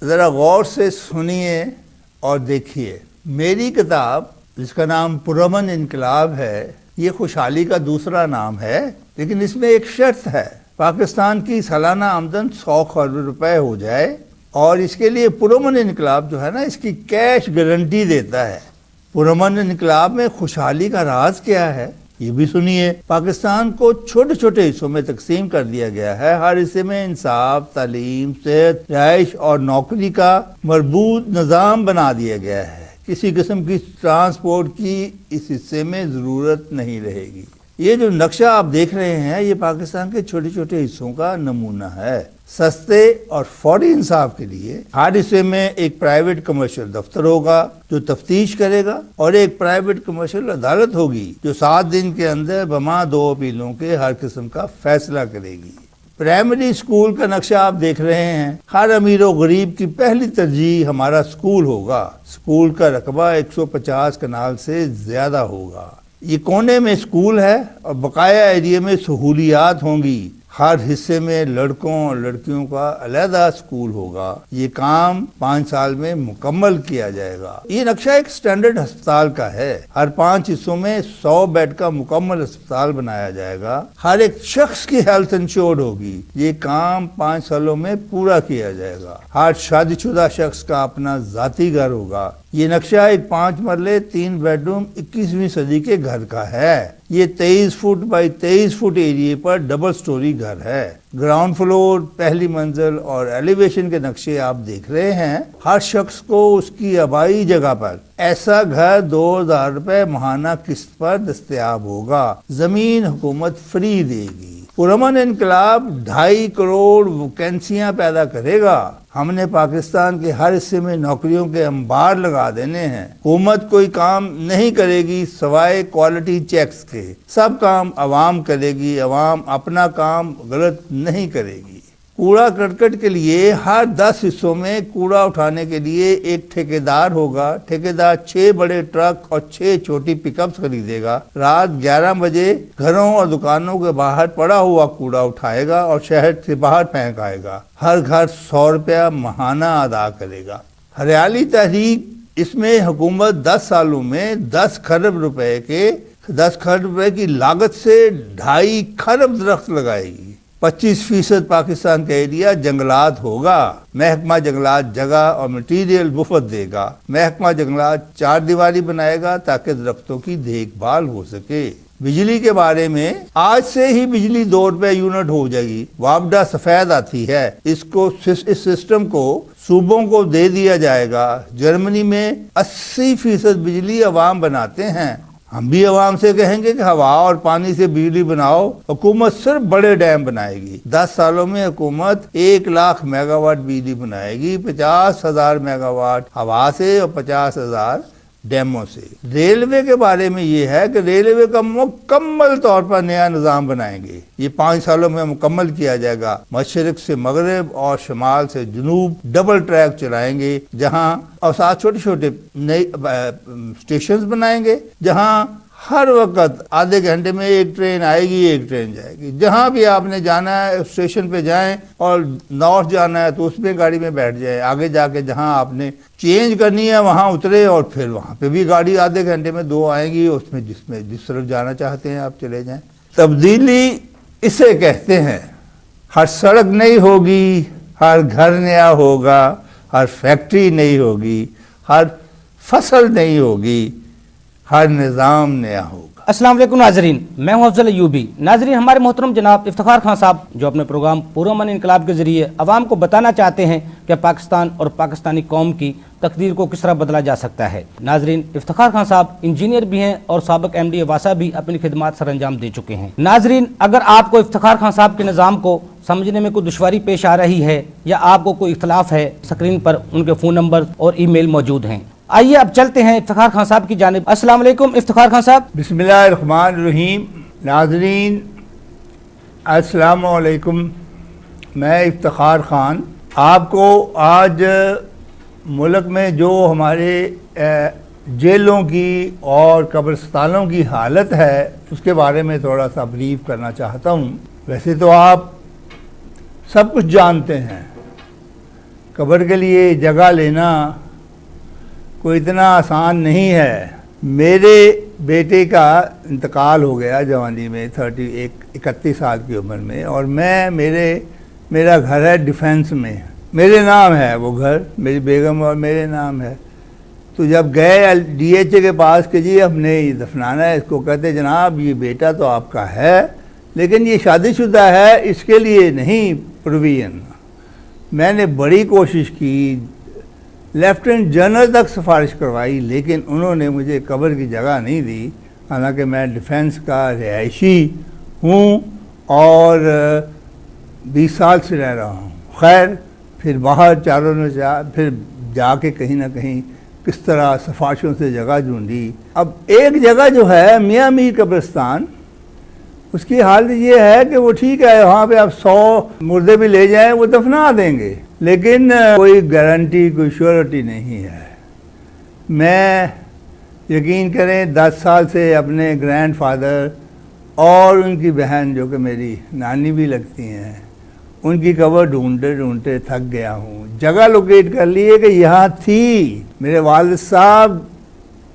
ज़रा गौर से सुनिए और देखिए। मेरी किताब जिसका नाम पुरअमन इनकलाब है, ये खुशहाली का दूसरा नाम है, लेकिन इसमें एक शर्त है। पाकिस्तान की सालाना आमदन 100 खरब रुपए हो जाए और इसके लिए पुरअमन इनकलाब जो है ना, इसकी कैश गारंटी देता है। पुरअमन इनकलाब में खुशहाली का राज क्या है, ये भी सुनिए। पाकिस्तान को छोटे छोटे हिस्सों में तकसीम कर दिया गया है। हर हिस्से में इंसाफ, तालीम, सेहत, रिहाइश और नौकरी का मरबूत निज़ाम बना दिया गया है। किसी किस्म की ट्रांसपोर्ट की इस हिस्से में ज़रूरत नहीं रहेगी। ये जो नक्शा आप देख रहे हैं, ये पाकिस्तान के छोटे छोटे हिस्सों का नमूना है। सस्ते और फौरी इंसाफ के लिए हर हिस्से में एक प्राइवेट कमर्शियल दफ्तर होगा जो तफ्तीश करेगा, और एक प्राइवेट कमर्शियल अदालत होगी जो 7 दिन के अंदर बमा 2 अपीलों के हर किस्म का फैसला करेगी। प्राइमरी स्कूल का नक्शा आप देख रहे हैं। हर अमीर और गरीब की पहली तरजीह हमारा स्कूल होगा। स्कूल का रकबा 150 कनाल से ज्यादा होगा। ये कोने में स्कूल है और बकाया एरिया में सहूलियात होंगी। हर हिस्से में लड़कों और लड़कियों का अलहदा स्कूल होगा। ये काम 5 साल में मुकम्मल किया जाएगा। ये नक्शा एक स्टैंडर्ड अस्पताल का है। हर 5 हिस्सों में 100 बेड का मुकम्मल अस्पताल बनाया जाएगा। हर एक शख्स की हेल्थ इंश्योर्ड होगी। ये काम 5 सालों में पूरा किया जाएगा। हर शादीशुदा शख्स का अपना जाती घर होगा। ये नक्शा एक 5 मरले 3 बेडरूम 21वीं सदी के घर का है। ये 23 फुट बाई 23 फुट एरिया पर डबल स्टोरी घर है। ग्राउंड फ्लोर, पहली मंजिल और एलिवेशन के नक्शे आप देख रहे हैं। हर शख्स को उसकी आबाई जगह पर ऐसा घर 2000 रुपए माहाना किस्त पर दस्तयाब होगा। जमीन हुकूमत फ्री देगी। पुरअमन इनकलाब 2.5 करोड़ वैकेंसियां पैदा करेगा। हमने पाकिस्तान के हर हिस्से में नौकरियों के अंबार लगा देने हैं। हुकूमत कोई काम नहीं करेगी सवाए क्वालिटी चेक्स के। सब काम अवाम करेगी। अवाम अपना काम गलत नहीं करेगी। कूड़ा करकट के लिए हर 10 हिस्सों में कूड़ा उठाने के लिए एक ठेकेदार होगा। ठेकेदार 6 बड़े ट्रक और 6 छोटी पिकअप्स खरीदेगा। रात 11 बजे घरों और दुकानों के बाहर पड़ा हुआ कूड़ा उठाएगा और शहर से बाहर फेंक आएगा। हर घर 100 रुपया माहाना अदा करेगा। हरियाली तहरीक, इसमें हुकूमत 10 सालों में 10 खरब रुपए की लागत से 2.5 खरब दरख्त लगाएगी। 25% पाकिस्तान का एरिया जंगलात होगा। महकमा जंगलात जगह और मटीरियल मुफ्त देगा। महकमा जंगलात 4 दीवारी बनाएगा ताकि दरख्तों की देखभाल हो सके। बिजली के बारे में आज से ही बिजली 2 रुपए यूनिट हो जाएगी। वापडा सफेद आती है, इस सिस्टम को सूबों को दे दिया जाएगा। जर्मनी में 80% बिजली अवाम बनाते हैं। हम भी अवाम से कहेंगे कि हवा और पानी से बिजली बनाओ। हुकूमत सिर्फ बड़े डैम बनाएगी। 10 सालों में हुकूमत 1 लाख मेगावाट बिजली बनाएगी। 50,000 मेगावाट हवा से और 50,000 डैमों से। रेलवे के बारे में ये है कि रेलवे का मुकम्मल तौर पर नया निज़ाम बनाएंगे। ये 5 सालों में मुकम्मल किया जाएगा। मशरिक से मगरब और शमाल से जनूब डबल ट्रैक चलाएंगे, जहाँ और साथ छोटे छोटे नए स्टेशन बनाएंगे, जहाँ हर वक्त आधे घंटे में एक ट्रेन आएगी, एक ट्रेन जाएगी। जहाँ भी आपने जाना है स्टेशन पे जाएं, और नॉर्थ जाना है तो उसमें गाड़ी में बैठ जाएं। आगे जाके जहाँ आपने चेंज करनी है वहाँ उतरे, और फिर वहाँ पे भी गाड़ी आधे घंटे में 2 आएंगी, उसमें जिस तरफ जाना चाहते हैं आप चले जाएं। तब्दीली इसे कहते हैं। हर सड़क नई होगी, हर घर नया होगा, हर फैक्ट्री नई होगी, हर फसल नई होगी, हर निज़ाम नया होगा। अस्सलाम वालेकुम नाजरीन, मैं हूं अफजल अयूबी। नाजरीन, हमारे मोहतरम जनाब इफ्तिखार खान साहब जो अपने प्रोग्राम पुरअमन इनकलाब के जरिए आवाम को बताना चाहते हैं कि पाकिस्तान और पाकिस्तानी कौम की तकदीर को किस तरह बदला जा सकता है। नाजरीन, इफ्तिखार खान साहब इंजीनियर भी हैं और साबिक MD वासा भी अपनी खिदमात सर अंजाम दे चुके हैं। नाजरीन, अगर आपको इफ्तिखार खान साहब के निज़ाम को समझने में कोई दुश्वारी पेश आ रही है या आपको कोई इख्तलाफ है, स्क्रीन पर उनके फ़ोन नंबर और ईमेल मौजूद हैं। आइए अब चलते हैं इफ्तिखार खान साहब की जानिब। अस्सलाम वालेकुम इफ्तिखार खान साहब। बिस्मिल्लाहिर्रहमानिर्रहीम। नाजरीन अस्सलाम वालेकुम। मैं इफ्तिखार खान आपको आज मुल्क में जो हमारे जेलों की और कब्रिस्तानों की हालत है उसके बारे में थोड़ा सा ब्रीफ करना चाहता हूँ। वैसे तो आप सब कुछ जानते हैं। कब्र के लिए जगह लेना कोई इतना आसान नहीं है। मेरे बेटे का इंतकाल हो गया जवानी में, 31 साल की उम्र में, और मेरा घर है डिफेंस में, मेरे नाम है वो घर, मेरी बेगम और मेरे नाम है। तो जब गए DHA के पास कि जी हमने ये दफनाना है इसको, कहते जनाब ये बेटा तो आपका है लेकिन ये शादीशुदा है, इसके लिए नहीं प्रोविजन। मैंने बड़ी कोशिश की, लेफ्टिनेंट जनरल तक सिफारिश करवाई, लेकिन उन्होंने मुझे कब्र की जगह नहीं दी। हालांकि मैं डिफेंस का रिहायशी हूँ और 20 साल से रह रहा हूँ। खैर फिर बाहर चारों ने फिर जाके कहीं ना कहीं किस तरह सिफारिशों से जगह ढूंढी। अब एक जगह जो है मियाँ मीर कब्रिस्तान, उसकी हालत ये है कि वो ठीक है, वहाँ पे आप 100 मुर्दे भी ले जाएं वो दफना देंगे, लेकिन कोई गारंटी, कोई श्योरिटी नहीं है। मैं यकीन करें 10 साल से अपने ग्रैंडफादर और उनकी बहन जो कि मेरी नानी भी लगती हैं, उनकी कब्र ढूंढते ढूंढते थक गया हूँ। जगह लोकेट कर ली है कि यहाँ थी। मेरे वालिद साहब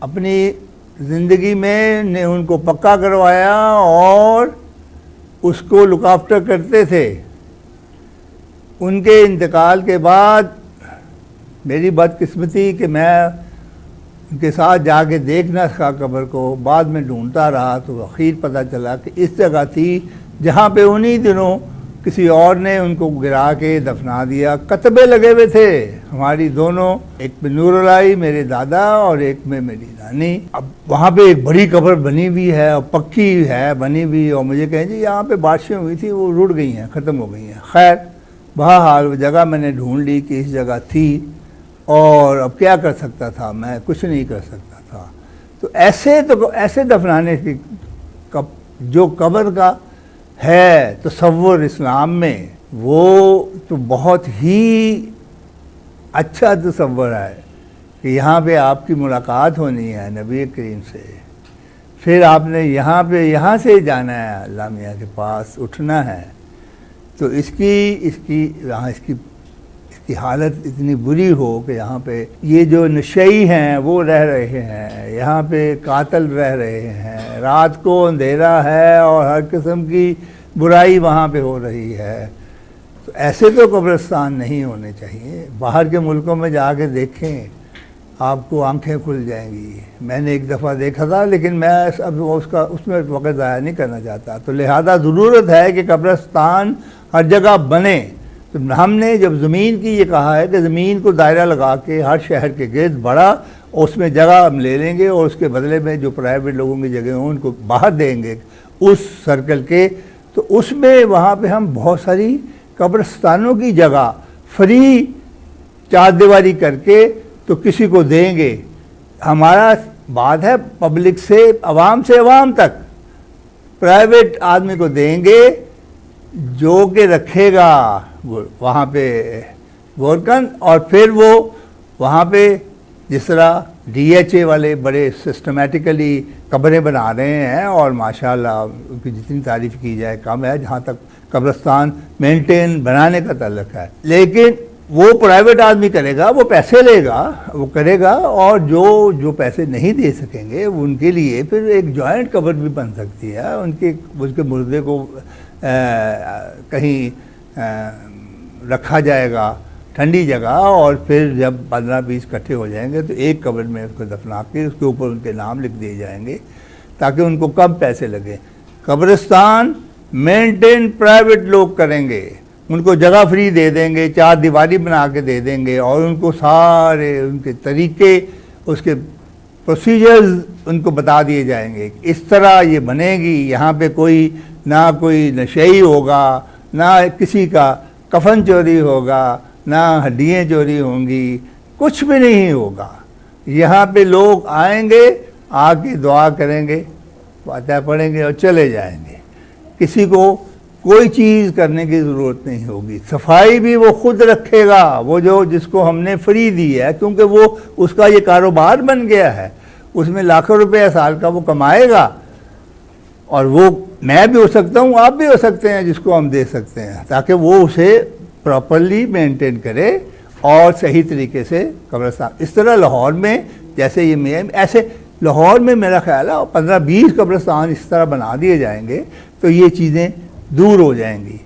अपनी ज़िंदगी में ने उनको पक्का करवाया और उसको लुक आफ्टर करते थे। उनके इंतकाल के बाद मेरी बदकिस्मती कि मैं उनके साथ जाके देख ना सका कब्र को, बाद में ढूंढता रहा तो आखिर पता चला कि इस जगह थी जहाँ पे उन्हीं दिनों किसी और ने उनको गिरा के दफना दिया। कतबे लगे हुए थे हमारी दोनों, एक में नूरुल्लाह मेरे दादा और एक में मेरी नानी। अब वहाँ पे एक बड़ी कब्र बनी हुई है और पक्की है बनी हुई, और मुझे कहें जी यहाँ पे बारिशें हुई थी वो रुड़ गई हैं, ख़त्म हो गई हैं। खैर बहरहाल वो जगह मैंने ढूंढ ली कि इस जगह थी, और अब क्या कर सकता था मैं, कुछ नहीं कर सकता था। तो ऐसे दफनाने की जो कब्र का है तसव्वुर इस्लाम में, वो तो बहुत ही अच्छा तसव्वुर है कि यहाँ पे आपकी मुलाकात होनी है नबी करीम से, फिर आपने यहाँ से जाना है अल्लाह मियाँ के पास, उठना है। तो इसकी हालत इतनी बुरी हो कि यहाँ पे ये जो नशई हैं वो रह रहे हैं, यहाँ पे कातिल रह रहे हैं, रात को अंधेरा है और हर किस्म की बुराई वहाँ पे हो रही है। तो ऐसे तो कब्रिस्तान नहीं होने चाहिए। बाहर के मुल्कों में जाके देखें, आपको आंखें खुल जाएंगी। मैंने एक दफ़ा देखा था, लेकिन मैं अब उसमें वक़्त ज़ाया नहीं करना चाहता। तो लिहाजा ज़रूरत है कि कब्रिस्तान हर जगह बने। तो हमने जब ज़मीन की ये कहा है कि ज़मीन को दायरा लगा के हर शहर के गिर्द बड़ा, उसमें जगह हम ले लेंगे और उसके बदले में जो प्राइवेट लोगों की जगह हों उनको बाहर देंगे उस सर्कल के। तो उसमें वहाँ पे हम बहुत सारी कब्रिस्तानों की जगह फ्री चारदीवारी करके तो किसी को देंगे। हमारा बात है पब्लिक से अवाम तक, प्राइवेट आदमी को देंगे जो कि रखेगा वहाँ पे गोरकन, और फिर वो वहाँ पे जिस तरह DHA वाले बड़े सिस्टमेटिकली कब्रें बना रहे हैं, और माशाल्लाह उनकी जितनी तारीफ़ की जाए कम है जहाँ तक कब्रिस्तान मेंटेन बनाने का ताल्लुक है। लेकिन वो प्राइवेट आदमी करेगा, वो पैसे लेगा, वो करेगा, और जो पैसे नहीं दे सकेंगे उनके लिए फिर एक जॉइंट कब्र भी बन सकती है। उसके मुर्दे को कहीं रखा जाएगा ठंडी जगह, और फिर जब 15-20 इकट्ठे हो जाएंगे तो एक कब्र में उसको दफना के उसके ऊपर उनके नाम लिख दिए जाएंगे ताकि उनको कम पैसे लगे। कब्रिस्तान मेंटेन प्राइवेट लोग करेंगे, उनको जगह फ्री दे देंगे, चार दीवारी बना के दे देंगे, और उनको सारे उनके तरीके, उसके प्रोसीजर्स उनको बता दिए जाएंगे। इस तरह ये बनेगी। यहाँ पे कोई नशई होगा, ना किसी का कफन चोरी होगा, ना हड्डियाँ चोरी होंगी, कुछ भी नहीं होगा। यहाँ पे लोग आएंगे, आके दुआ करेंगे, फातिहा पढ़ेंगे और चले जाएंगे। किसी को कोई चीज़ करने की ज़रूरत नहीं होगी। सफाई भी वो खुद रखेगा, वो जिसको हमने फ्री दी है, क्योंकि वो उसका ये कारोबार बन गया है, उसमें लाखों रुपए साल का वो कमाएगा, और वो मैं भी हो सकता हूँ, आप भी हो सकते हैं, जिसको हम दे सकते हैं, ताकि वो उसे प्रॉपरली मेंटेन करे और सही तरीके से कब्रिस्तान। इस तरह लाहौर में जैसे ये में ऐसे लाहौर में मेरा ख्याल है 15-20 कब्रिस्तान इस तरह बना दिए जाएंगे तो ये चीज़ें दूर हो जाएंगी।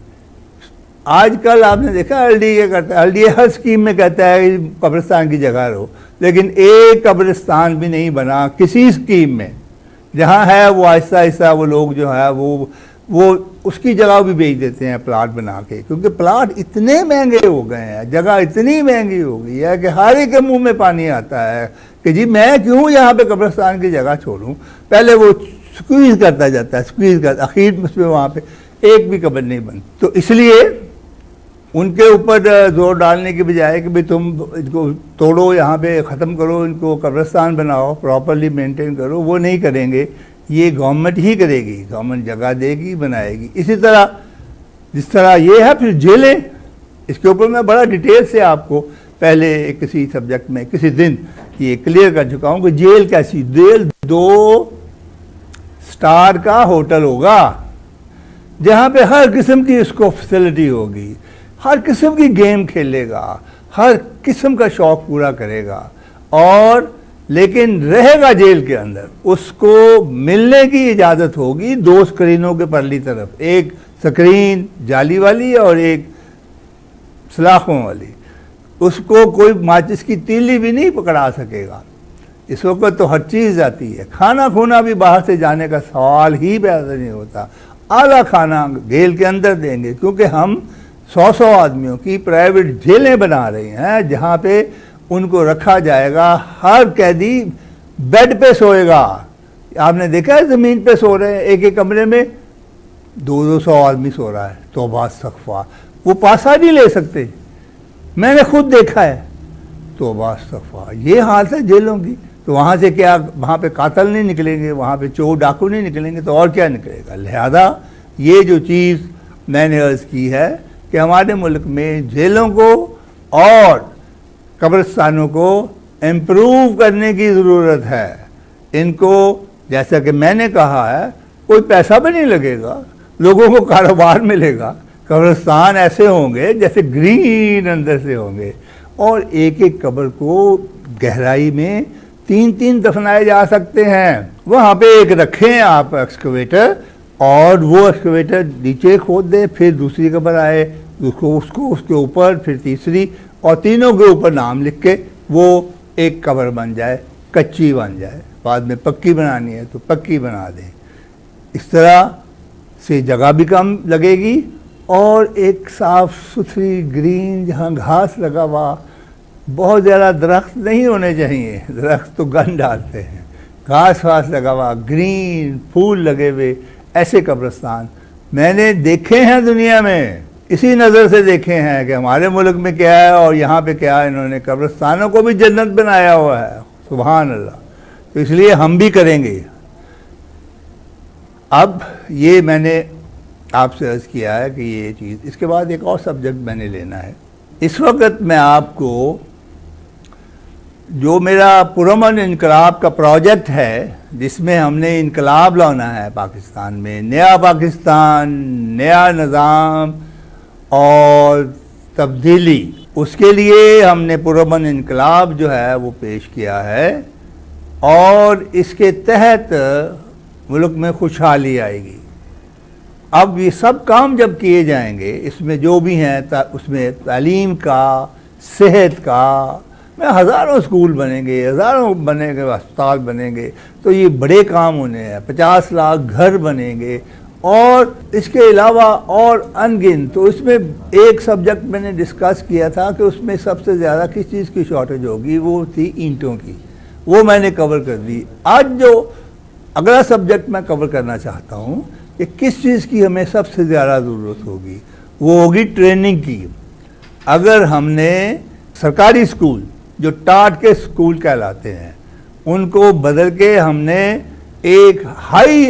आजकल आपने देखा LDA करता है, LDA हर स्कीम में कहता है कब्रिस्तान की जगह रहो, लेकिन एक कब्रिस्तान भी नहीं बना किसी स्कीम में। जहाँ है वो आहिस्ता आहिस्ता वो लोग जो है वो उसकी जगह भी बेच देते हैं प्लाट बना के, क्योंकि प्लाट इतने महंगे हो गए हैं, जगह इतनी महंगी हो गई है कि हर एक के मुंह में पानी आता है कि जी मैं क्यों यहाँ पे कब्रिस्तान की जगह छोड़ूं। पहले वो स्क्वीज करता जाता है, स्क्वीज कर, आखिर में वहाँ पे एक भी कब्र नहीं बनती। तो इसलिए उनके ऊपर जोर डालने के बजाय कि भाई तुम इनको तोड़ो, यहाँ पे ख़त्म करो, इनको कब्रिस्तान बनाओ, प्रॉपरली मेंटेन करो, वो नहीं करेंगे। ये गवर्नमेंट ही करेगी, गवर्नमेंट जगह देगी, बनाएगी। इसी तरह जिस तरह ये है, फिर जेलें, इसके ऊपर मैं बड़ा डिटेल से आपको पहले किसी सब्जेक्ट में किसी दिन ये क्लियर कर चुका हूँ कि जेल कैसी, जेल 2 स्टार का होटल होगा जहाँ पे हर किस्म की इसको फैसिलिटी होगी, हर किस्म की गेम खेलेगा, हर किस्म का शौक पूरा करेगा, और लेकिन रहेगा जेल के अंदर। उसको मिलने की इजाज़त होगी 2 स्क्रीनों के परली तरफ, एक स्क्रीन जाली वाली और एक सलाखों वाली। उसको कोई माचिस की तीली भी नहीं पकड़ा सकेगा। इस वक्त तो हर चीज़ आती है, खाना खूना भी बाहर से जाने का सवाल ही पैदा नहीं होता। आला खाना जेल के अंदर देंगे, क्योंकि हम 100 आदमियों की प्राइवेट जेलें बना रहे हैं जहाँ पे उनको रखा जाएगा। हर कैदी बेड पे सोएगा। आपने देखा है ज़मीन पे सो रहे हैं, एक कमरे में 200 आदमी सो रहा है। तौबा इस्तग़फ़ार, वो पासा नहीं ले सकते, मैंने खुद देखा है। तौबा इस्तग़फ़ार, ये हालत है जेलों की। तो वहाँ से क्या, वहाँ पे कातिल नहीं निकलेंगे, वहाँ पे चोर डाकू नहीं निकलेंगे, तो और क्या निकलेगा। लिहाजा ये जो चीज़ मैंने अर्ज़ की है कि हमारे मुल्क में जेलों को और कब्रिस्तानों को इम्प्रूव करने की ज़रूरत है। इनको जैसा कि मैंने कहा है, कोई पैसा भी नहीं लगेगा, लोगों को कारोबार मिलेगा। कब्रिस्तान ऐसे होंगे जैसे ग्रीन अंदर से होंगे, और एक एक कब्र को गहराई में 3-3 दफनाए जा सकते हैं। वहाँ पे एक रखें आप एक्सकवेटर, और वो एक्सकवेटर नीचे खोद दे, फिर दूसरी कब्र आए, उसको उसके ऊपर, फिर तीसरी, और तीनों के ऊपर नाम लिख के वो एक कब्र बन जाए, कच्ची बन जाए। बाद में पक्की बनानी है तो पक्की बना दें। इस तरह से जगह भी कम लगेगी, और एक साफ़ सुथरी ग्रीन, जहाँ घास लगा हुआ, बहुत ज़्यादा दरख्त नहीं होने चाहिए, दरख्त तो गंद डालते हैं, घास वास लगा हुआ, ग्रीन, फूल लगे हुए, ऐसे कब्रिस्तान मैंने देखे हैं दुनिया में। इसी नज़र से देखे हैं कि हमारे मुल्क में क्या है और यहाँ पे क्या है। इन्होंने कब्रिस्तानों को भी जन्नत बनाया हुआ है, सुभान अल्लाह। तो इसलिए हम भी करेंगे। अब ये मैंने आपसे अर्ज़ किया है कि ये चीज़, इसके बाद एक और सब्जेक्ट मैंने लेना है। इस वक्त मैं आपको जो मेरा पुरअमन इनकलाब का प्रोजेक्ट है, जिसमें हमने इनकलाब लाना है पाकिस्तान में, नया पाकिस्तान, नया निज़ाम और तब्दीली, उसके लिए हमने पुरअमन इनकलाब जो है वो पेश किया है, और इसके तहत मुल्क में खुशहाली आएगी। अब ये सब काम जब किए जाएंगे, इसमें जो भी हैं, उसमें तालीम का, सेहत का, में हज़ारों स्कूल बनेंगे, हज़ारों बनेंगे, अस्पताल बनेंगे, तो ये बड़े काम होने हैं। 50 लाख घर बनेंगे, और इसके अलावा और अनगिन। तो इसमें एक सब्जेक्ट मैंने डिस्कस किया था कि उसमें सबसे ज़्यादा किस चीज़ की शॉर्टेज होगी, वो थी ईंटों की। वो मैंने कवर कर दी। आज जो अगला सब्जेक्ट मैं कवर करना चाहता हूँ कि किस चीज़ की हमें सबसे ज़्यादा ज़रूरत होगी, वो होगी ट्रेनिंग की। अगर हमने सरकारी स्कूल जो टाट के स्कूल कहलाते हैं, उनको बदल के हमने एक हाई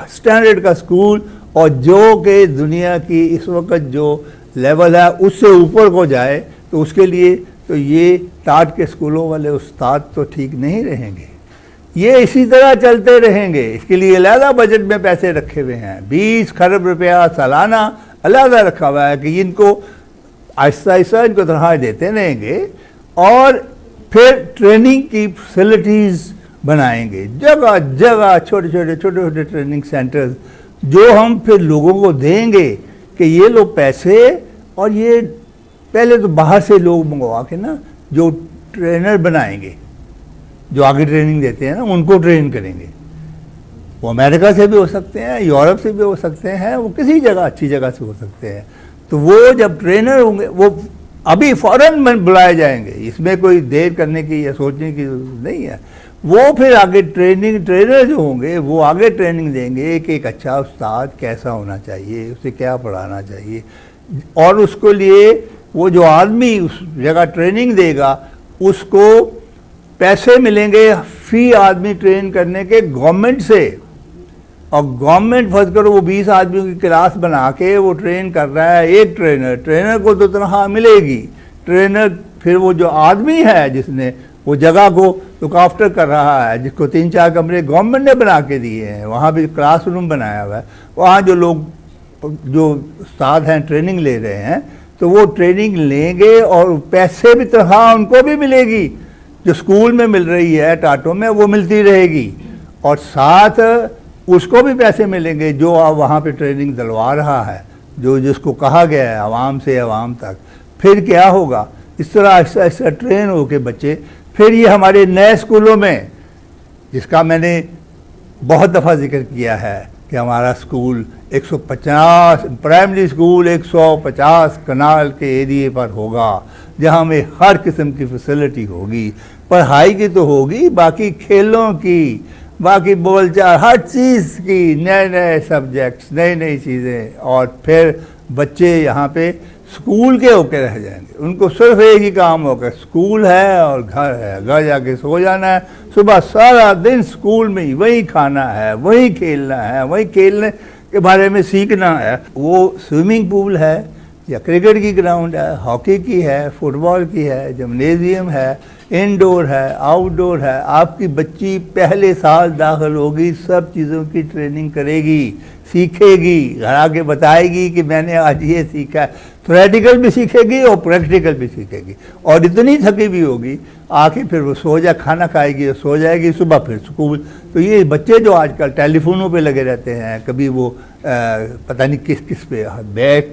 स्टैंडर्ड का स्कूल, और जो कि दुनिया की इस वक्त जो लेवल है उससे ऊपर को जाए, तो उसके लिए तो ये टाट के स्कूलों वाले उस्ताद तो ठीक नहीं रहेंगे। ये इसी तरह चलते रहेंगे। इसके लिए अलहदा बजट में पैसे रखे हुए हैं, 20 खरब रुपया सालाना अलहदा रखा हुआ है कि इनको आहिस्ता आहिस्ता इनको तनख्वाह देते रहेंगे और फिर ट्रेनिंग की फैसिलिटीज़ बनाएंगे, जगह जगह छोटे छोटे ट्रेनिंग सेंटर्स जो हम फिर लोगों को देंगे कि ये लोग पैसे, और ये पहले तो बाहर से लोग मंगवा के ना जो ट्रेनर बनाएंगे, जो आगे ट्रेनिंग देते हैं ना, उनको ट्रेन करेंगे। वो अमेरिका से भी हो सकते हैं, यूरोप से भी हो सकते हैं, वो किसी जगह अच्छी जगह से हो सकते हैं। तो वो जब ट्रेनर होंगे वो अभी फ़ौरन बुलाए जाएंगे, इसमें कोई देर करने की या सोचने की जरूरत नहीं है। वो फिर आगे ट्रेनर जो होंगे वो आगे ट्रेनिंग देंगे कि एक अच्छा उस्ताद कैसा होना चाहिए, उसे क्या पढ़ाना चाहिए, और उसको लिए वो जो आदमी उस जगह ट्रेनिंग देगा उसको पैसे मिलेंगे फी आदमी ट्रेन करने के गवर्नमेंट से। और गवर्नमेंट फर्ज करो वो 20 आदमियों की क्लास बना के वो ट्रेन कर रहा है एक ट्रेनर को तो तनख्वाह मिलेगी। ट्रेनर फिर वो जो आदमी है जिसने वो जगह को लुक आफ्टर कर रहा है, जिसको 3-4 कमरे गवर्नमेंट ने बना के दिए हैं, वहाँ भी क्लासरूम बनाया हुआ है, वहाँ जो लोग जो उस्ताद हैं ट्रेनिंग ले रहे हैं तो वो ट्रेनिंग लेंगे और पैसे भी तनख्वाह उनको भी मिलेगी, जो स्कूल में मिल रही है टाटो में वो मिलती रहेगी, और साथ उसको भी पैसे मिलेंगे जो वहाँ पे ट्रेनिंग दिलवा रहा है, जो जिसको कहा गया है आवाम से आवाम तक। फिर क्या होगा, इस तरह ऐसा ऐसा ट्रेन हो के बच्चे, फिर ये हमारे नए स्कूलों में, जिसका मैंने बहुत दफ़ा जिक्र किया है कि हमारा स्कूल 150 प्राइमरी स्कूल 150 कनाल के एरिए पर होगा, जहाँ में हर किस्म की फैसिलिटी होगी, पढ़ाई की तो होगी, बाकी खेलों की, बाकी बोलचाल, हर चीज़ की, नए नए सब्जेक्ट्स, नई नई चीज़ें। और फिर बच्चे यहाँ पे स्कूल के होके रह जाएंगे, उनको सिर्फ एक ही काम होगा, स्कूल है और घर है, घर जाके सो जाना है, सुबह सारा दिन स्कूल में ही वही खाना है, वही खेलना है, वही खेलने के बारे में सीखना है। वो स्विमिंग पूल है या क्रिकेट की ग्राउंड है, हॉकी की है, फुटबॉल की है, जिम्नेजियम है, इनडोर है, आउटडोर है। आपकी बच्ची पहले साल दाखिल होगी, सब चीज़ों की ट्रेनिंग करेगी, सीखेगी, घर आके बताएगी कि मैंने आज ये सीखा है। थ्योरेटिकल भी सीखेगी और प्रैक्टिकल भी सीखेगी, और इतनी थकी भी होगी आके फिर वो सो जा, खाना खाएगी और सो जाएगी, सुबह फिर स्कूल। तो ये बच्चे जो आजकल टेलीफोनों पे लगे रहते हैं, कभी वो पता नहीं किस किस पे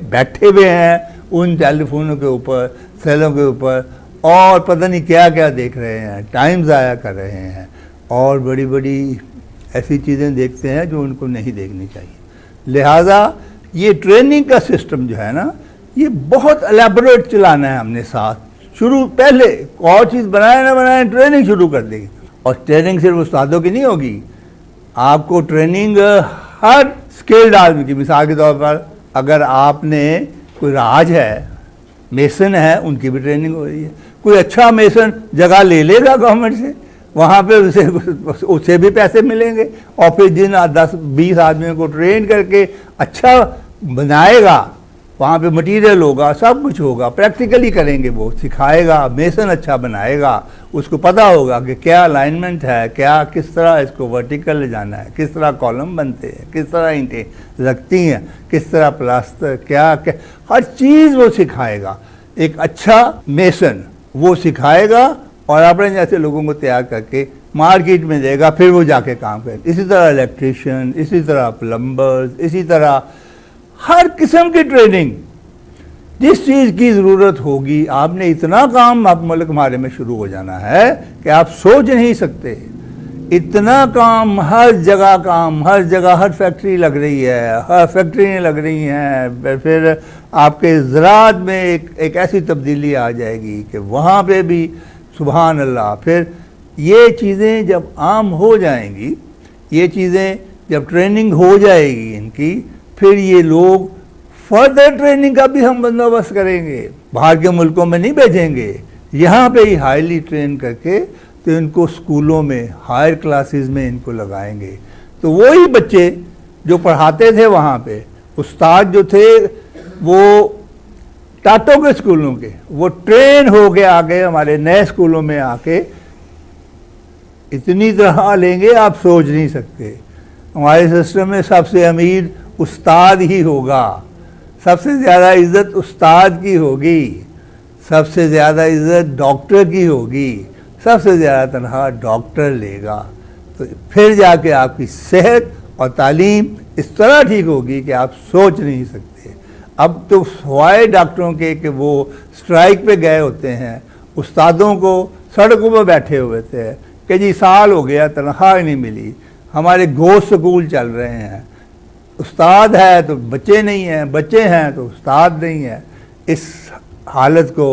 बैठे हुए हैं उन टेलीफोनों के ऊपर, सेलों के ऊपर, और पता नहीं क्या क्या देख रहे हैं, टाइम ज़ाया कर रहे हैं, और बड़ी बड़ी ऐसी चीज़ें देखते हैं जो उनको नहीं देखनी चाहिए। लिहाजा ये ट्रेनिंग का सिस्टम जो है ना, ये बहुत एलेबोरेट चलाना है हमने साथ शुरू, पहले और चीज़ बनाए ना बनाए ट्रेनिंग शुरू कर देगी। और ट्रेनिंग सिर्फ उस्तादों की नहीं होगी, आपको ट्रेनिंग हर स्किल्ड आदमी की। मिसाल के तौर पर अगर आपने कोई राज है, मेसन है, उनकी भी ट्रेनिंग हो रही है। कोई अच्छा मेसन जगह ले लेगा गवर्नमेंट से, वहाँ पे उसे भी पैसे मिलेंगे, और फिर जिन 10-20 आदमियों को ट्रेन करके अच्छा बनाएगा, वहाँ पे मटेरियल होगा, सब कुछ होगा, प्रैक्टिकली करेंगे, वो सिखाएगा, मेसन अच्छा बनाएगा, उसको पता होगा कि क्या अलाइनमेंट है, क्या किस तरह इसको वर्टिकल ले जाना है, किस तरह कॉलम बनते हैं, किस तरह ईंटें लगती हैं, किस तरह प्लास्टर, क्या क्या हर चीज़ वो सिखाएगा। एक अच्छा मेसन वो सिखाएगा और अपने जैसे लोगों को तैयार करके मार्केट में देगा, फिर वो जाके काम करेगा। इसी तरह इलेक्ट्रीशियन, इसी तरह प्लम्बर्स, इसी तरह हर किस्म की ट्रेनिंग, जिस चीज़ की ज़रूरत होगी। आपने इतना काम आप मुल्क हमारे में शुरू हो जाना है कि आप सोच नहीं सकते, इतना काम, हर जगह काम, हर जगह हर फैक्ट्री लग रही है, हर फैक्ट्री लग रही हैं। फिर आपके ज़राअत में एक ऐसी तब्दीली आ जाएगी कि वहाँ पे भी सुभान अल्लाह। फिर ये चीज़ें जब आम हो जाएंगी, ये चीज़ें जब ट्रेनिंग हो जाएगी इनकी, फिर ये लोग फर्दर ट्रेनिंग का भी हम बंदोबस्त करेंगे, बाहर के मुल्कों में नहीं भेजेंगे, यहाँ पे ही हाईली ट्रेन करके तो इनको स्कूलों में हायर क्लासेस में इनको लगाएंगे। तो वही बच्चे जो पढ़ाते थे वहाँ पे, उस्ताद जो थे वो टाटो के स्कूलों के, वो ट्रेन हो के आ गए हमारे नए स्कूलों में आके, इतनी तरह लेंगे आप सोच नहीं सकते। हमारे सिस्टम में सबसे अमीर उस्ताद ही होगा, सबसे ज़्यादा इज्जत उस्ताद की होगी, सबसे ज़्यादा इज्जत डॉक्टर की होगी, सबसे ज़्यादा तनख्वाह डॉक्टर लेगा। तो फिर जाके आपकी सेहत और तालीम इस तरह ठीक होगी कि आप सोच नहीं सकते। अब तो सवाए डॉक्टरों के कि वो स्ट्राइक पे गए होते हैं, उस्तादों को सड़कों पर बैठे हुए थे कि जी साल हो गया तनख्वाह नहीं मिली, हमारे गोश्त स्कूल चल रहे हैं, उस्ताद है तो बच्चे नहीं हैं, बच्चे हैं तो उस्ताद नहीं है। इस हालत को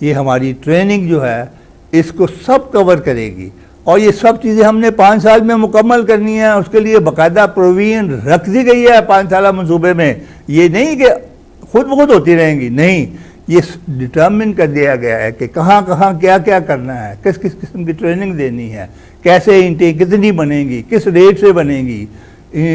ये हमारी ट्रेनिंग जो है इसको सब कवर करेगी और ये सब चीज़ें हमने 5 साल में मुकम्मल करनी है। उसके लिए बाकायदा प्रोविजन रख दी गई है 5 साल मंसूबे में। ये नहीं कि खुद ब खुद होती रहेंगी, नहीं, ये डिटर्मिन कर दिया गया है कि कहाँ कहाँ क्या क्या करना है, किस किस किस्म की ट्रेनिंग देनी है, कैसे ईंटें कितनी बनेंगी, किस रेट से बनेंगी,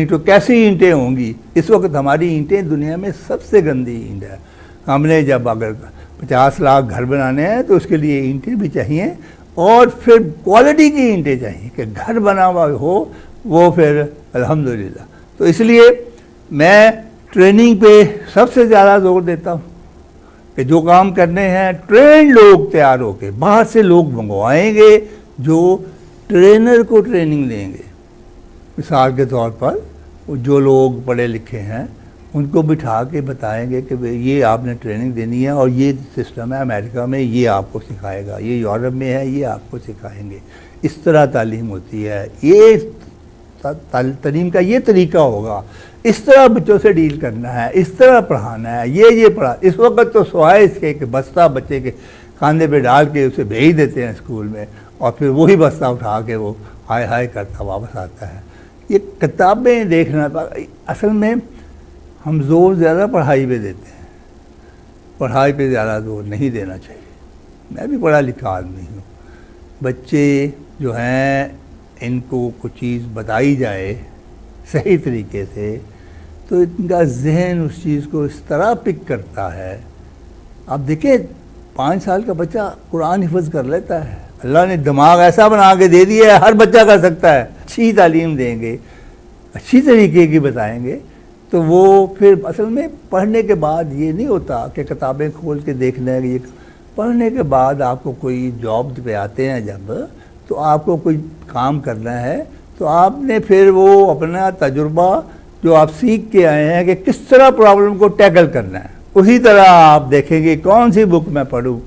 तो कैसी ईंटें होंगी। इस वक्त हमारी ईंटें दुनिया में सबसे गंदी ईंट है। हमने जब अगर 50 लाख घर बनाने हैं तो उसके लिए ईंटें भी चाहिए और फिर क्वालिटी की ईंटें चाहिए कि घर बना हुआ हो वो फिर अल्हम्दुलिल्लाह। तो इसलिए मैं ट्रेनिंग पे सबसे ज़्यादा जोर देता हूँ कि जो काम करने हैं ट्रेन लोग तैयार होके बाहर से लोग मंगवाएंगे जो ट्रेनर को ट्रेनिंग देंगे। मिसाल के तौर पर जो लोग पढ़े लिखे हैं उनको बिठा के बताएंगे कि ये आपने ट्रेनिंग देनी है और ये सिस्टम है अमेरिका में, ये आपको सिखाएगा, ये यूरोप में है, ये आपको सिखाएंगे। इस तरह तालीम होती है, ये तालीम का ये तरीका होगा, इस तरह बच्चों से डील करना है, इस तरह पढ़ाना है, ये पढ़ा। इस वक्त तो सवाए इसके कि बस्ता बच्चे के खांधे पे डाल के उसे भेज देते हैं स्कूल में और फिर वही बस्ता उठा के वो हाय हाय करता वापस आता है। ये किताबें देखना, असल में हम जोर ज़्यादा पढ़ाई पे देते हैं, पढ़ाई पे ज़्यादा जोर नहीं देना चाहिए। मैं भी पढ़ा लिखा आदमी हूँ। बच्चे जो हैं इनको कुछ चीज़ बताई जाए सही तरीके से तो इनका जहन उस चीज़ को इस तरह पिक करता है। आप देखें 5 साल का बच्चा कुरान हिफ्ज़ कर लेता है। अल्लाह ने दिमाग ऐसा बना के दे दिया है, हर बच्चा कर सकता है। अच्छी तालीम देंगे, अच्छी तरीके की बताएंगे तो वो फिर असल में पढ़ने के बाद ये नहीं होता कि किताबें खोल के देखना है। ये पढ़ने के बाद आपको कोई जॉब पे आते हैं जब, तो आपको कोई काम करना है तो आपने फिर वो अपना तजुर्बा जो आप सीख के आए हैं कि किस तरह प्रॉब्लम को टैकल करना है, उसी तरह आप देखेंगे कौन सी बुक मैं पढूं,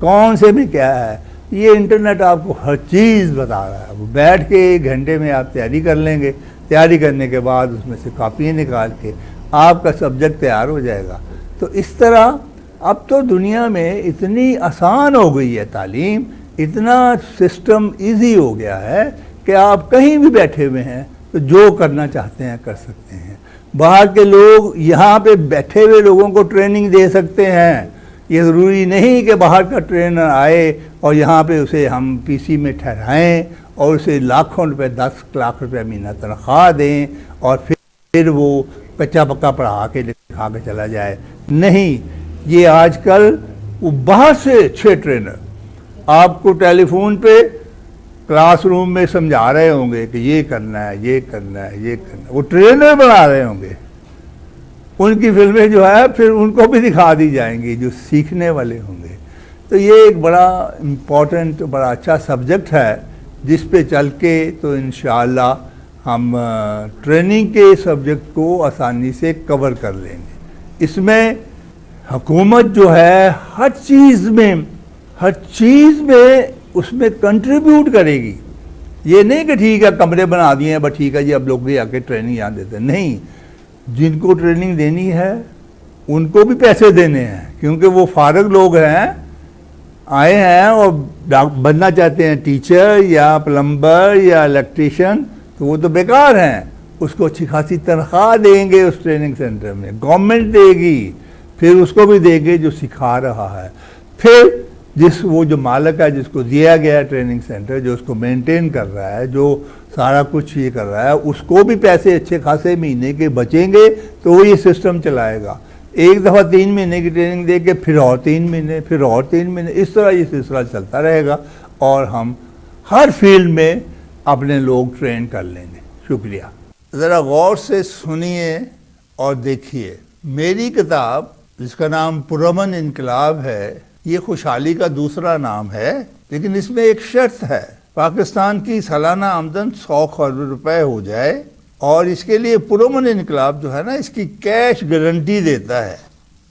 कौन से में क्या है। ये इंटरनेट आपको हर चीज़ बता रहा है। वो बैठ के 1 घंटे में आप तैयारी कर लेंगे, तैयारी करने के बाद उसमें से कापियाँ निकाल के आपका सब्जेक्ट तैयार हो जाएगा। तो इस तरह अब तो दुनिया में इतनी आसान हो गई है तालीम, इतना सिस्टम इजी हो गया है कि आप कहीं भी बैठे हुए हैं तो जो करना चाहते हैं कर सकते हैं। बाहर के लोग यहाँ पे बैठे हुए लोगों को ट्रेनिंग दे सकते हैं। ये ज़रूरी नहीं कि बाहर का ट्रेनर आए और यहाँ पे उसे हम पीसी में ठहराएं और उसे लाखों रुपए 10 लाख रुपए महीना तनख्वाह दें और फिर वो कच्चा पक्का पढ़ा के लिखा के चला जाए। नहीं, ये आजकल वो बाहर से अच्छे ट्रेनर आपको टेलीफोन पे क्लासरूम में समझा रहे होंगे कि ये करना है, ये करना है, ये करना है। वो ट्रेनर बना रहे होंगे। उनकी फिल्में जो है फिर उनको भी दिखा दी जाएंगी जो सीखने वाले होंगे। तो ये एक बड़ा इम्पॉर्टेंट, बड़ा अच्छा सब्जेक्ट है जिस पे चल के तो इंशाअल्लाह हम ट्रेनिंग के सब्जेक्ट को आसानी से कवर कर लेंगे। इसमें हुकूमत जो है हर चीज़ में उसमें कंट्रीब्यूट करेगी। ये नहीं कि ठीक है कमरे बना दिए हैं बस ठीक है जी अब लोग भी आके ट्रेनिंग यहाँ देते हैं। नहीं, जिनको ट्रेनिंग देनी है उनको भी पैसे देने हैं क्योंकि वो फारग लोग हैं, आए हैं और बनना चाहते हैं टीचर या प्लम्बर या इलेक्ट्रीशियन, तो वो तो बेकार हैं। उसको अच्छी खासी तनख्वाह देंगे उस ट्रेनिंग सेंटर में, गवर्नमेंट देगी, फिर उसको भी देंगे जो सिखा रहा है। फिर वो जो मालिक है जिसको दिया गया है ट्रेनिंग सेंटर, जो उसको मेंटेन कर रहा है, जो सारा कुछ ये कर रहा है, उसको भी पैसे अच्छे खासे महीने के बचेंगे तो वो ये सिस्टम चलाएगा। एक दफ़ा 3 महीने की ट्रेनिंग दे के फिर और 3 महीने, फिर और 3 महीने, इस तरह ये सिलसिला चलता रहेगा और हम हर फील्ड में अपने लोग ट्रेन कर लेंगे। शुक्रिया। ज़रा गौर से सुनिए और देखिए, मेरी किताब जिसका नाम पुरअमन इनकलाब है, ये खुशहाली का दूसरा नाम है, लेकिन इसमें एक शर्त है। पाकिस्तान की सालाना आमदन 100 खरब रुपए हो जाए और इसके लिए पुरअमन इनकलाब जो है ना, इसकी कैश गारंटी देता है।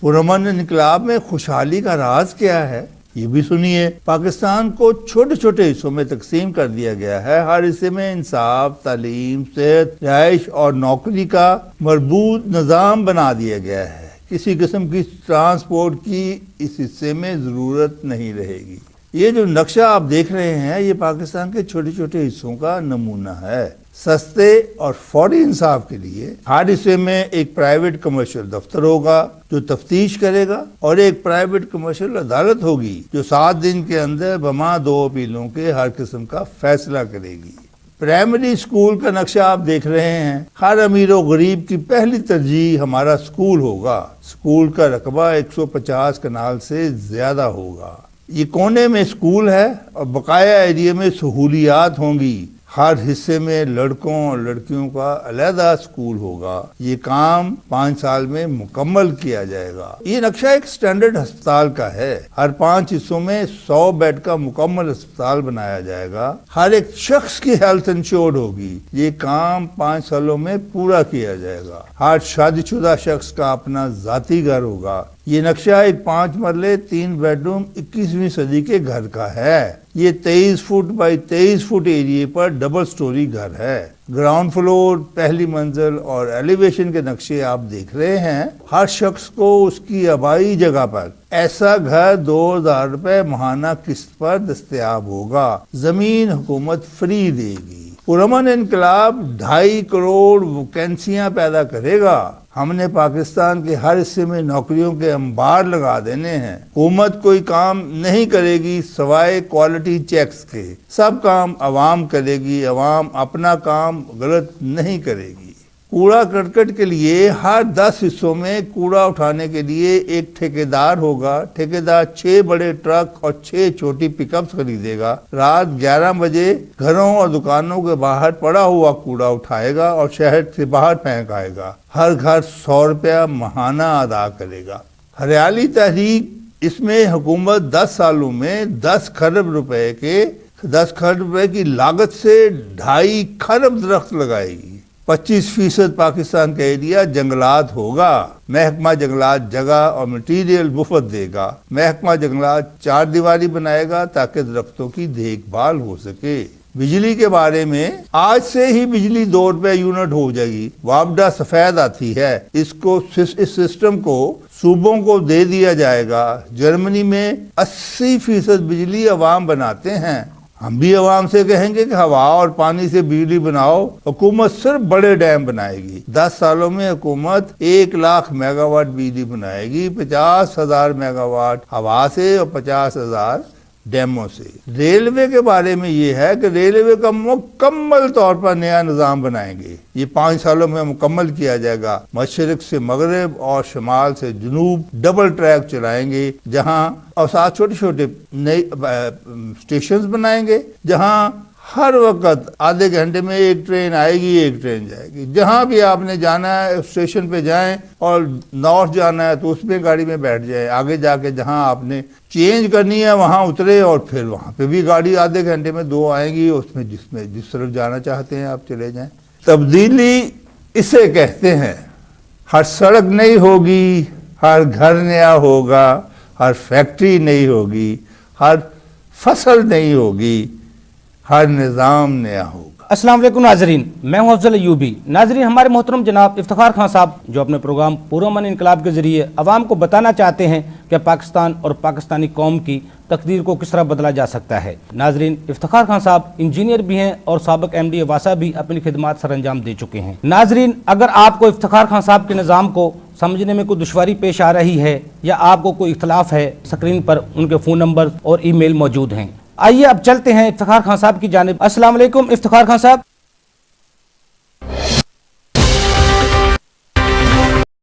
पुरअमन इनकलाब में खुशहाली का राज क्या है, ये भी सुनिए। पाकिस्तान को छोटे छोटे हिस्सों में तकसीम कर दिया गया है। हर हिस्से में इंसाफ, तालीम, सेहत, रिहाइश और नौकरी का मरबूत निज़ाम बना दिया गया है। किसी किस्म की ट्रांसपोर्ट की इस हिस्से में ज़रूरत नहीं रहेगी। ये जो नक्शा आप देख रहे हैं, ये पाकिस्तान के छोटे छोटे हिस्सों का नमूना है। सस्ते और फौरी इंसाफ के लिए हर हिस्से में एक प्राइवेट कमर्शियल दफ्तर होगा जो तफ्तीश करेगा और एक प्राइवेट कमर्शियल अदालत होगी जो 7 दिन के अंदर बमा 2 अपीलों के हर किस्म का फैसला करेगी। प्राइमरी स्कूल का नक्शा आप देख रहे हैं। हर अमीर और गरीब की पहली तरजीह हमारा स्कूल होगा। स्कूल का रकबा 150 कनाल से ज्यादा होगा। ये कोने में स्कूल है और बकाया एरिया में सहूलियात होंगी। हर हिस्से में लड़कों और लड़कियों का अलहदा स्कूल होगा। ये काम 5 साल में मुकम्मल किया जाएगा। ये नक्शा एक स्टैंडर्ड अस्पताल का है। हर 5 हिस्सों में 100 बेड का मुकम्मल अस्पताल बनाया जाएगा। हर एक शख्स की हेल्थ इंश्योर्ड होगी। ये काम 5 सालों में पूरा किया जाएगा। हर शादीशुदा शख्स का अपना जाती घर होगा। ये नक्शा एक 5 मरले 3 बेडरूम 21वीं सदी के घर का है। ये 23 फुट बाई 23 फुट एरिया पर डबल स्टोरी घर है। ग्राउंड फ्लोर, पहली मंजिल और एलिवेशन के नक्शे आप देख रहे हैं। हर शख्स को उसकी आबाई जगह पर ऐसा घर 2000 रुपए माहाना किस्त पर दस्तयाब होगा। जमीन हुकूमत फ्री देगी। पुरअमन इनकलाब 2.5 करोड़ वैकेंसियां पैदा करेगा। हमने पाकिस्तान के हर हिस्से में नौकरियों के अंबार लगा देने हैं। हुकूमत कोई काम नहीं करेगी सवाए क्वालिटी चेक्स के। सब काम अवाम करेगी। अवाम अपना काम गलत नहीं करेगी। कूड़ा करकट के लिए हर 10 हिस्सों में कूड़ा उठाने के लिए एक ठेकेदार होगा। ठेकेदार 6 बड़े ट्रक और 6 छोटी पिकअप्स खरीदेगा। रात 11 बजे घरों और दुकानों के बाहर पड़ा हुआ कूड़ा उठाएगा और शहर से बाहर फेंक आएगा। हर घर 100 रुपया माहाना अदा करेगा। हरियाली तहरीक, इसमें हुकूमत 10 सालों में 10 खरब रुपए की लागत से 2.5 खरब दरख्त लगाएगी। 25% पाकिस्तान का एरिया जंगलात होगा। महकमा जंगलात जगह और मटीरियल मुफ्त देगा। महकमा जंगलात 4 दीवारी बनाएगा ताकि दरख्तों की देखभाल हो सके। बिजली के बारे में आज से ही बिजली 2 रुपए यूनिट हो जाएगी। वापडा सफेद आती है। इस सिस्टम को सूबों को दे दिया जाएगा। जर्मनी में 80% बिजली अवाम बनाते हैं। हम भी अवाम से कहेंगे कि हवा और पानी से बिजली बनाओ। हुकूमत सिर्फ बड़े डैम बनाएगी। 10 सालों में हुकूमत 1 लाख मेगावाट बिजली बनाएगी। 50,000 मेगावाट हवा से और 50,000 डैमों से। रेलवे के बारे में ये है कि रेलवे का मुकम्मल तौर पर नया निज़ाम बनाएंगे। ये 5 सालों में मुकम्मल किया जाएगा। मशरिक से मगरिब और शमाल से जनूब डबल ट्रैक चलाएंगे। जहां और साथ छोटे छोटे नए स्टेशंस बनाएंगे जहां हर वक्त आधे घंटे में एक ट्रेन आएगी, एक ट्रेन जाएगी। जहां भी आपने जाना है स्टेशन पे जाएं और नॉर्थ जाना है तो उसमें गाड़ी में बैठ जाए। आगे जाके जहां आपने चेंज करनी है वहां उतरे और फिर वहां पे भी गाड़ी आधे घंटे में 2 आएंगी। उसमें जिस तरफ जाना चाहते हैं आप चले जाएं। तब्दीली इसे कहते हैं। हर सड़क नई होगी, हर घर नया होगा, हर फैक्ट्री नई होगी, हर फसल नई होगी, हर निज़ाम नया होगा। अस्सलाम वालेकुम नाजरीन, मैं हूं अफजल अयूबी। नाजरीन, हमारे मोहतरम जनाब इफ्तिखार खान साहब जो अपने प्रोग्राम पुरअमन इनकलाब के जरिए अवाम को बताना चाहते हैं कि पाकिस्तान और पाकिस्तानी कौम की तकदीर को किस तरह बदला जा सकता है। नाजरीन, इफ्तिखार खान साहब इंजीनियर भी हैं और साबिक MD वासा भी अपनी खिदमात सर अंजाम दे चुके हैं। नाजरीन, अगर आपको इफ्तिखार खान साहब के निज़ाम को समझने में कोई दुश्वारी पेश आ रही है या आपको कोई इख्तलाफ है, स्क्रीन पर उनके फ़ोन नंबर और ईमेल मौजूद हैं। आइए अब चलते हैं इफ्तिखार खान साहब की जानिब। अस्सलाम वालेकुम इफ्तिखार खान साहब।